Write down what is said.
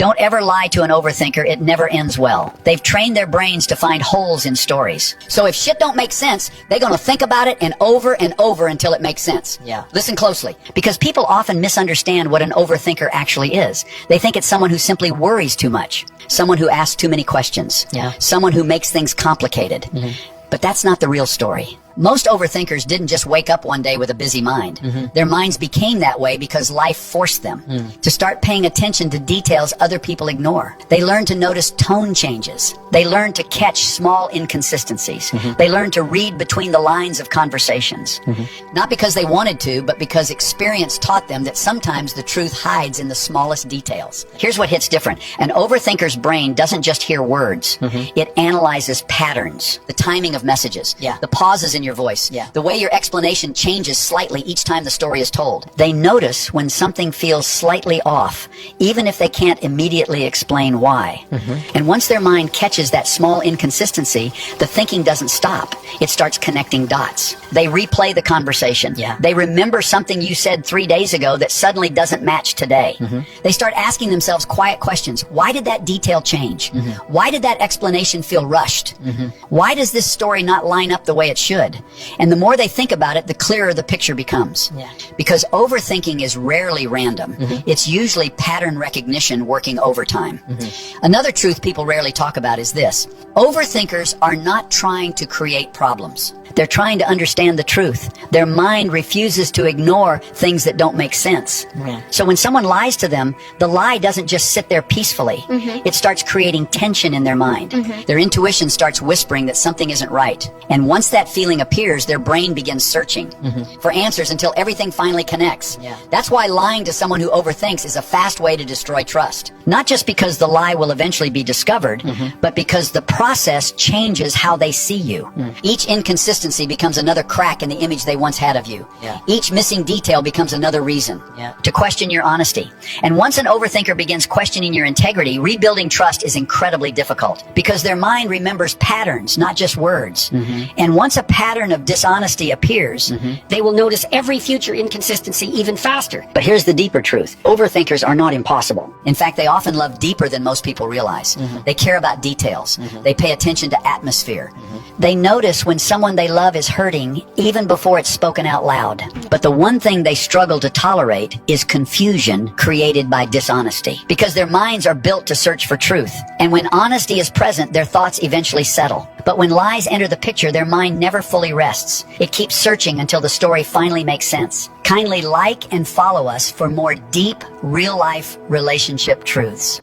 Don't ever lie to an overthinker. It never ends well. They've trained their brains to find holes in stories. So if shit don't make sense, they're going to think about it and over until it makes sense. Yeah. Listen closely, because people often misunderstand what an overthinker actually is. They think it's someone who simply worries too much, someone who asks too many questions, Yeah. someone who makes things complicated. But that's not the real story. Most overthinkers didn't just wake up one day with a busy mind. Their minds became that way because life forced them to start paying attention to details other people ignore. They learned to notice tone changes. They learned to catch small inconsistencies. They learned to read between the lines of conversations. Not because they wanted to, but because experience taught them that sometimes the truth hides in the smallest details. Here's what hits different. An overthinker's brain doesn't just hear words. It analyzes patterns, the timing of messages, Yeah. the pauses in your voice, Yeah. the way your explanation changes slightly each time the story is told. They notice when something feels slightly off, even if they can't immediately explain why. And once their mind catches that small inconsistency, the thinking doesn't stop. It starts connecting dots. They replay the conversation. Yeah. They remember something you said 3 days ago that suddenly doesn't match today. They start asking themselves quiet questions. Why did that detail change? Why did that explanation feel rushed? Why does this story not line up the way it should? And the more they think about it, the clearer the picture becomes. Yeah. Because overthinking is rarely random. It's usually pattern recognition working overtime. Another truth people rarely talk about is this. Overthinkers are not trying to create problems. They're trying to understand the truth. Their mind refuses to ignore things that don't make sense. Yeah. So when someone lies to them, the lie doesn't just sit there peacefully. It starts creating tension in their mind. Their intuition starts whispering that something isn't right. And once that feeling appears, their brain begins searching for answers until everything finally connects. Yeah. That's why lying to someone who overthinks is a fast way to destroy trust. Not just because the lie will eventually be discovered, but because the process changes how they see you. Each inconsistency becomes another crack in the image they once had of you. Yeah. Each missing detail becomes another reason Yeah. to question your honesty. And once an overthinker begins questioning your integrity, rebuilding trust is incredibly difficult because their mind remembers patterns, not just words. And once a pattern of dishonesty appears, They will notice every future inconsistency even faster. but here's the deeper truth. Overthinkers are not impossible. In fact, they often love deeper than most people realize. They care about details. They pay attention to atmosphere. They notice when someone they love is hurting even before it's spoken out loud. But the one thing they struggle to tolerate is confusion created by dishonesty, because their minds are built to search for truth. And when honesty is present, their thoughts eventually settle. But when lies enter the picture, their mind never fully rests. It keeps searching until the story finally makes sense. Kindly like and follow us for more deep, real-life relationship truths.